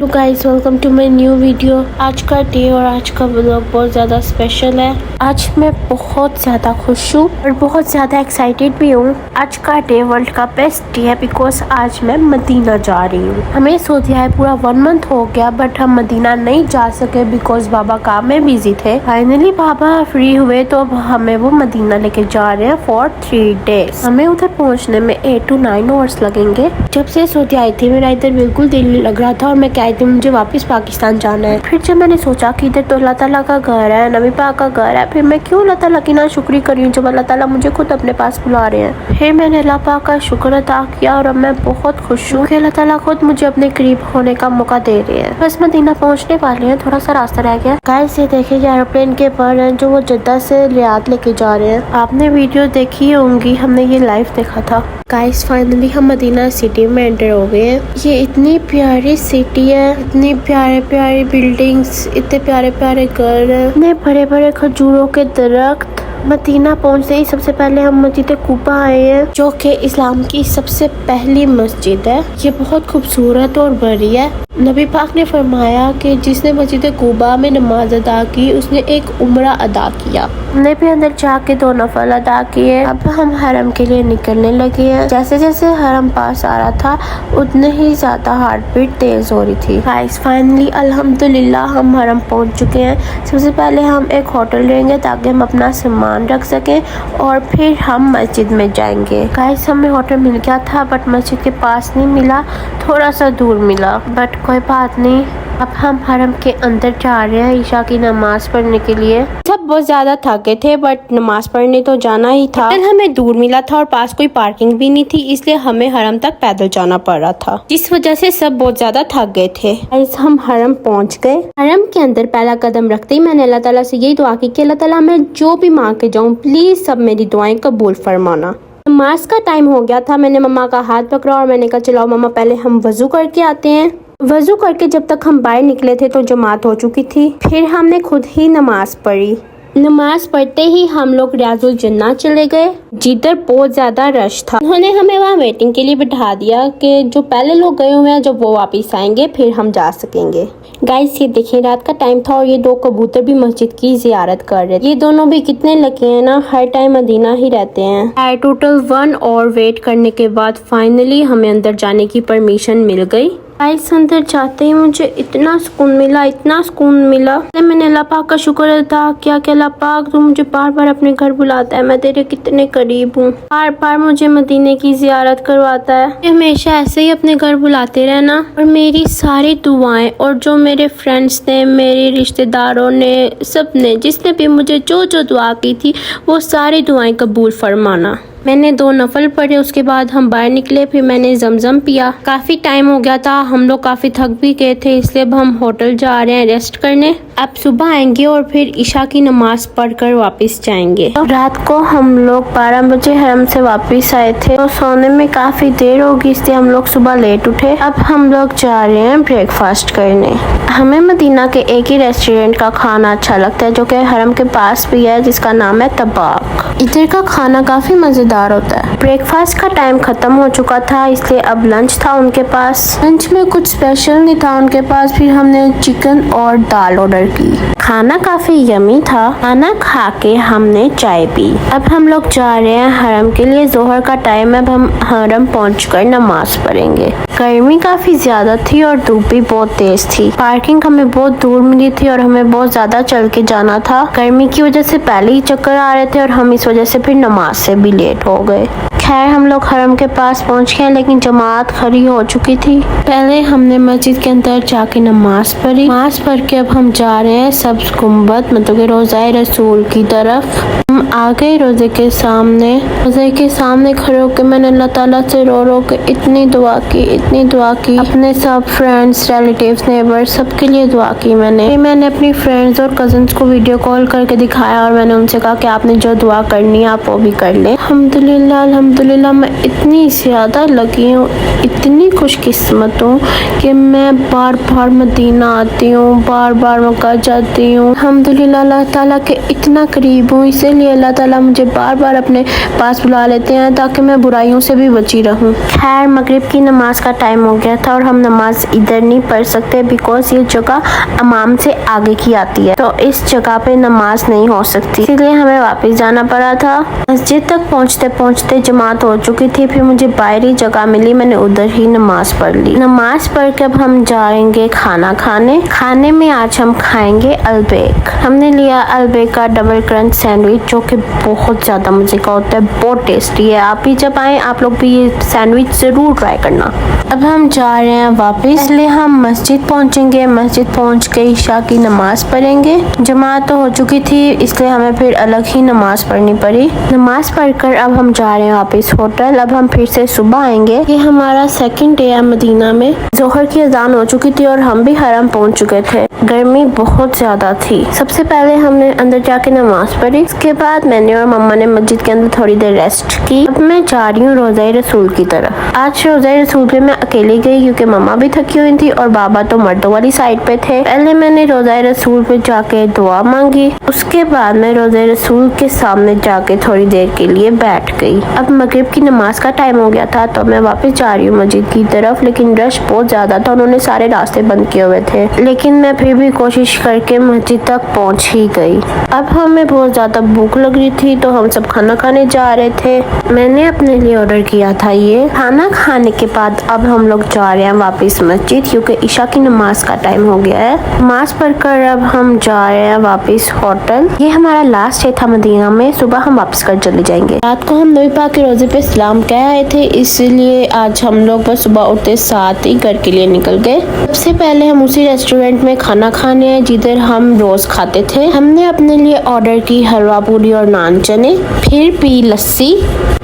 तो guys welcome to my new video. आज का डे और आज का व्लॉग बहुत ज़्यादा स्पेशल है। आज मैं बहुत ज़्यादा खुश हूँ और बहुत ज़्यादा एक्साइटेड भी हूँ। आज का डे वर्ल्ड का बेस्ट डे है बिकॉज आज मैं मदीना जा रही हूँ। हमें सऊदी आए पूरा 1 मंथ हो गया बट हम मदीना नहीं जा सके बिकॉज बाबा काम में बिजी थे। फाइनली बाबा फ्री हुए तो अब हमें वो मदीना लेके जा रहे हैं फॉर 3 डेज। हमें उधर पहुँचने में 8 to 9 आवर्स लगेंगे। जब से सऊदी आई थी मेरा इधर बिल्कुल दिल नहीं लग रहा था और मैं कहती थी मुझे वापस पाकिस्तान जाना है। फिर जब मैंने सोचा कि इधर तो अल्लाह ताला का घर है, नबी पाक का घर है, फिर मैं क्यों अल्लाह ताला की ना शुक्री करी जब अल्लाह ताला मुझे खुद अपने पास बुला रहे हैं। फिर मैंने अल्लाह पाक का शुक्र अदा किया और अब मैं बहुत खुश हूँ कि अल्लाह ताला खुद मुझे अपने करीब होने का मौका दे रहे हैं। बस मदीना पहुँचने वाले हैं, थोड़ा सा रास्ता रह गया। गाइस ये देखिए एरोप्लेन के पर हैं जो वो जद्दा से रियाद लेके जा रहे हैं। आपने वीडियो देखी होंगी, हमने ये लाइव देखा था। गाइस फाइनली हम मदीना सिटी में एंटर हो गए हैं। ये इतनी प्यारी सिटी है, इतनी प्यारे प्यारे बिल्डिंग्स, इतने प्यारे प्यारे घर हैं, इतने बड़े बड़े खजूरों के दरख्त। मदीना पहुंचते ही सबसे पहले हम मस्जिद कुबा आए हैं जो कि इस्लाम की सबसे पहली मस्जिद है। ये बहुत खूबसूरत और बड़ी है। नबी पाक ने फरमाया कि जिसने मस्जिद कुबा में नमाज अदा की उसने एक उम्रा अदा किया। हमने भी अंदर जाके 2 नफल अदा किए। अब हम हरम के लिए निकलने लगे हैं। जैसे जैसे हरम पास आ रहा था उतने ही ज्यादा हार्ट बीट तेज हो रही थी। गाइस फाइनली अल्हम्दुलिल्लाह हम हरम पहुंच चुके हैं। सबसे पहले हम एक होटल लेंगे ताकि हम अपना सामान रख सकें और फिर हम मस्जिद में जाएंगे। गाइस हमें होटल मिल गया था बट मस्जिद के पास नहीं मिला, थोड़ा सा दूर मिला, बट कोई बात नहीं। अब हम हरम के अंदर जा रहे हैं ईशा की नमाज पढ़ने के लिए। सब बहुत ज्यादा थके थे बट नमाज पढ़ने तो जाना ही था। होटल हमें दूर मिला था और पास कोई पार्किंग भी नहीं थी, इसलिए हमें हरम तक पैदल जाना पड़ रहा था, जिस वजह से सब बहुत ज्यादा थक गए थे। हम हरम पहुंच गए। हरम के अंदर पहला कदम रखते ही मैंने अल्लाह ताला से यही दुआ की कि अल्लाह ताला मैं जो भी मांग के जाऊँ प्लीज सब मेरी दुआएं कबूल फरमाना। नमाज का टाइम हो गया था। मैंने मम्मा का हाथ पकड़ा और मैंने कहा चलाओ मम्मा पहले हम वजू करके आते हैं। वजू करके जब तक हम बाहर निकले थे तो जमात हो चुकी थी। फिर हमने खुद ही नमाज पढ़ी। नमाज पढ़ते ही हम लोग रियाजुल जन्नत चले गए जिधर बहुत ज्यादा रश था। उन्होंने हमें वहाँ वेटिंग के लिए बिठा दिया कि जो पहले लोग गए हुए हैं जब वो वापस आएंगे फिर हम जा सकेंगे। गाइस ये देखिए रात का टाइम था और ये 2 कबूतर भी मस्जिद की जियारत कर रहे थे। ये दोनों भी कितने लकी हैं ना, हर टाइम मदीना ही रहते हैं। टोटल 1 और वेट करने के बाद फाइनली हमें अंदर जाने की परमिशन मिल गई। गाइस अंदर जाते ही मुझे इतना सुकून मिला, इतना सुकून मिला। मैंने अल्लाह पाक का शुक्र अदा किया कि अल्लाह पाक तू मुझे बार बार अपने घर बुलाता है, मैं तेरे कितने करीब हूँ, बार बार मुझे मदीने की जियारत करवाता है। हमेशा ऐसे ही अपने घर बुलाते रहना। और मेरी सारी दुआएं और जो मेरे फ्रेंड्स ने, मेरे रिश्तेदारों ने, सब ने जिसने भी मुझे जो जो दुआ की थी वो सारी दुआएं कबूल फरमाना। मैंने 2 नफल पढ़े, उसके बाद हम बाहर निकले, फिर मैंने जमजम पिया। काफी टाइम हो गया था, हम लोग काफी थक भी गए थे, इसलिए अब हम होटल जा रहे हैं रेस्ट करने। अब सुबह आएंगे और फिर ईशा की नमाज पढ़कर वापस जाएंगे। तो रात को हम लोग 12 बजे हरम से वापस आए थे तो सोने में काफी देर होगी, इसलिए हम लोग सुबह लेट उठे। अब हम लोग जा रहे हैं ब्रेकफास्ट करने। हमें मदीना के एक ही रेस्टोरेंट का खाना अच्छा लगता है जो कि हरम के पास भी है, जिसका नाम है तबाक। इधर का खाना काफी मजेदार होता है। ब्रेकफास्ट का टाइम खत्म हो चुका था इसलिए अब लंच था उनके पास। लंच में कुछ स्पेशल नहीं था उनके पास, फिर हमने चिकन और दाल ऑर्डर की। खाना काफी यमी था। खाना खा के हमने चाय पी। अब हम लोग जा रहे हैं हरम के लिए। जोहर का टाइम है, अब हम हरम पहुंचकर नमाज पढ़ेंगे। गर्मी काफी ज्यादा थी और धूप भी बहुत तेज थी। पार्किंग हमें बहुत दूर मिली थी और हमें बहुत ज्यादा चल के जाना था। गर्मी की वजह से पहले ही चक्कर आ रहे थे और हम इस वजह से फिर नमाज से भी लेट हो गए। खैर हम लोग हरम के पास पहुंच गए लेकिन जमात खड़ी हो चुकी थी। पहले हमने मस्जिद के अंदर जाके नमाज पढ़ी। नमाज पढ़ के अब हम जा रहे हैं सब्ज गुम्बद मतलब कि रोज़ाए रसूल की तरफ। हम आ गए रोजे के सामने। रोजे के सामने खड़े होकर मैंने अल्लाह ताला से रो रो के इतनी दुआ की, इतनी दुआ की। अपने सब फ्रेंड्स, रिलेटिव्स, नेबर्स सबके लिए दुआ की मैंने। फिर मैंने अपनी फ्रेंड्स और कजन्स को वीडियो कॉल करके दिखाया और मैंने उनसे कहा कि आपने जो दुआ करनी है आप वो भी कर लें। अल्हम्दुलिल्लाह अल्हम्दुलिल्लाह मैं इतनी ज़्यादा लगी हूँ, इतनी खुशकिस्मत हूँ कि मैं बार बार मदीना आती हूँ, बार बार मक्का जाती हूँ। अल्हम्दुलिल्लाह अल्लाह ताला के इतना करीब हूँ, इसीलिए अल्लाह ताला मुझे बार बार अपने पास बुला लेते हैं ताकि मैं बुराइयों से भी बची रहूँ। खैर मगरिब की नमाज का टाइम हो गया था और हम नमाज इधर नहीं पढ़ सकते बिकॉज ये जगह इमाम से आगे की आती है, तो इस जगह पे नमाज नहीं हो सकती, इसलिए हमें वापस जाना पड़ा था। मस्जिद तक पहुँचते पहुँचते जमात हो चुकी थी, फिर मुझे बाहरी जगह मिली, मैंने उधर ही नमाज पढ़ ली। नमाज पढ़ के अब हम जाएंगे खाना खाने। खाने में आज हम खाएंगे अलबेक। हमने लिया अलबेक का डबल क्रंच सैंडविच जो कि बहुत ज़्यादा मजे का होता है, बहुत टेस्टी है। आप भी जब आए आप लोग भी ये सैंडविच ज़रूर ट्राई करना। अब हम जा रहे हैं वापस, इसलिए हम मस्जिद पहुंचेंगे। मस्जिद पहुंच के ईशा की नमाज पढ़ेंगे। जमात तो हो चुकी थी इसलिए हमें फिर अलग ही नमाज पढ़नी पड़ी। नमाज पढ़कर अब हम जा रहे हैं वापस होटल। अब हम फिर से सुबह आएंगे। ये हमारा सेकंड डे है मदीना में। जोहर की अजान हो चुकी थी और हम भी हरम पहुंच चुके थे। गर्मी बहुत ज्यादा थी। सबसे पहले हमने अंदर जाके नमाज पढ़ी, इसके बाद मैंने और मम्मा ने मस्जिद के अंदर थोड़ी देर रेस्ट की। अब मैं जा रही हूँ रोज़ा रसूल की तरफ। आज रोज़ा रसूल पे मैं अकेली गई क्योंकि मम्मा भी थकी हुई थी और बाबा तो मर्दों वाली साइड पे थे। पहले मैंने रोज़ा रसूल पे जाके दुआ मांगी, उसके बाद मैं रोज़ा रसूल के सामने जाके थोड़ी देर के लिए बैठ गई। अब मगरिब की नमाज का टाइम हो गया था तो मैं वापस जा रही हूँ मस्जिद की तरफ, लेकिन रश बहुत ज्यादा था, उन्होंने सारे रास्ते बंद किए हुए थे, लेकिन मैं फिर भी कोशिश करके मस्जिद तक पहुँच ही गई। अब हमें बहुत ज्यादा भूख लग रही थी तो हम सब खाना खाने जा रहे थे। मैंने अपने लिए ऑर्डर किया था ये खाना। खाने के बाद अब हम लोग जा रहे हैं वापस मस्जिद क्योंकि ईशा की नमाज का टाइम हो गया है। नमाज पढ़कर अब हम जा रहे हैं वापस होटल। ये हमारा लास्ट डे था मदीना में। सुबह हम वापस कर चले जाएंगे। रात को हम नबी पाक के रोजे पे सलाम कह आए थे, इसलिए आज हम लोग बस सुबह उठते साथ ही घर के लिए निकल गए। सबसे पहले हम उसी रेस्टोरेंट में खाना खाने आए जिधर हम रोज खाते थे। हमने अपने लिए ऑर्डर की हलवा पूरी और नान चने, फिर पी लस्सी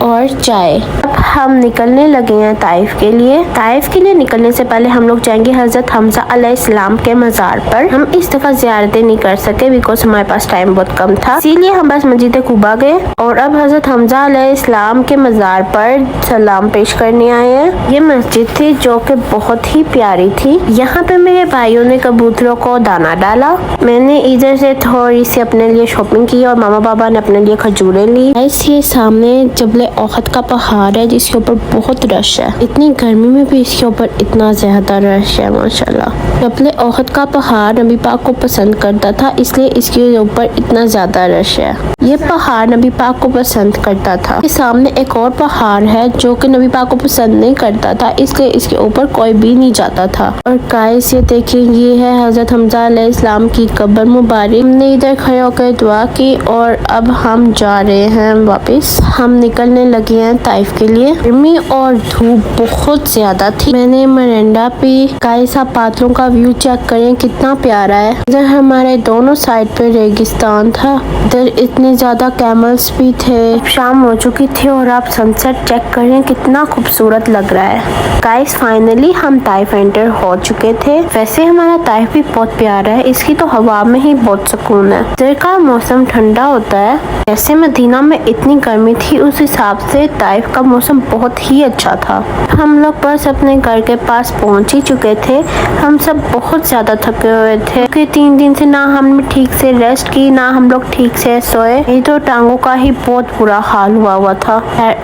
और चाय। अब हम निकलने लगे हैं ताइफ के लिए। ताइफ के लिए निकलने से पहले हम लोग जाएंगे हजरत हमजा अलैहिस्सलाम के मजार पर। हम इस दफा ज़ियारतें नहीं कर सके बिकॉज हमारे पास टाइम बहुत कम था, इसीलिए हम बस मस्जिद कुबा गए और अब हजरत हमजा अलैहिस्सलाम के मजार पर सलाम पेश करने आए हैं। ये मस्जिद थी जो कि बहुत ही प्यारी थी। यहाँ पे मेरे भाइयों ने कबूतरों को दाना डाला। मैंने इधर से थोड़ी सी अपने लिए शॉपिंग की और मामा बाबा ने अपने लिए खजूरें ली। ये सामने जबले ओहद का पहाड़ है जिसके ऊपर बहुत रश है। इतनी गर्मी में भी इसके ऊपर इतना ज्यादा रश है माशाल्लाह। जबले ओहद का पहाड़ नबी पाक को पसंद करता था, इसलिए इसके ऊपर इतना ज्यादा रश है। ये पहाड़ नबी पाक को पसंद करता था। इसके सामने एक और पहाड़ है जो कि नबी पाक को पसंद नहीं करता था, इसलिए इसके ऊपर कोई भी नहीं जाता था। और गाइस ये देखिए, ये है हजरत हमजा अलैहिस्सलाम की कब्र मुबारक। हमने इधर खड़े होकर दुआ की और अब हम जा रहे हैं वापस। हम निकलने लगे हैं ताइफ के लिए। गर्मी और धूप बहुत ज्यादा थी। मैंने मरिंडा पी। गाइस आप बादलों का व्यू चेक करें कितना प्यारा है। इधर हमारे दोनों साइड पे रेगिस्तान था, इधर इतने ज्यादा कैमल्स भी थे। शाम हो चुकी थी और आप सनसेट चेक करें कितना खूबसूरत लग रहा है। गाइस फाइनली हम ताइफ एंटर हो चुके थे। वैसे हमारा ताइफ भी बहुत प्यारा है, इसकी तो हवा में ही बहुत सुकून है। इधर का मौसम ठंडा होता है। जैसे मदीना में इतनी गर्मी थी उस हिसाब से ताइफ का मौसम बहुत ही अच्छा था। हम लोग बस अपने घर के पास पहुंच ही चुके थे। हम सब बहुत ज्यादा थके हुए थे क्योंकि 3 दिन से ना हमने ठीक से रेस्ट की, ना हम लोग ठीक से सोए। ये तो टांगों का ही बहुत बुरा हाल हुआ था।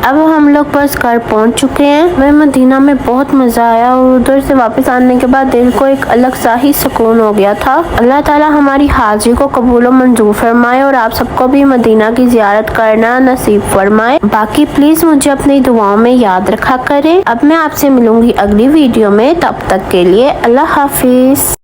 अब हम लोग बस घर पहुंच चुके हैं। हमें मदीना में बहुत मजा आया और उधर से वापस आने के बाद दिल को एक अलग सा ही सुकून हो गया था। अल्लाह ताला हमारी हाजिरी को कबूल और मंजूर फरमाए और आप सबको भी मदीना की जियारत करना नसीब फरमाए। बाकी प्लीज मुझे अपनी दुआओं में याद रखा करें। अब मैं आपसे मिलूंगी अगली वीडियो में, तब तक के लिए अल्लाह हाफिज।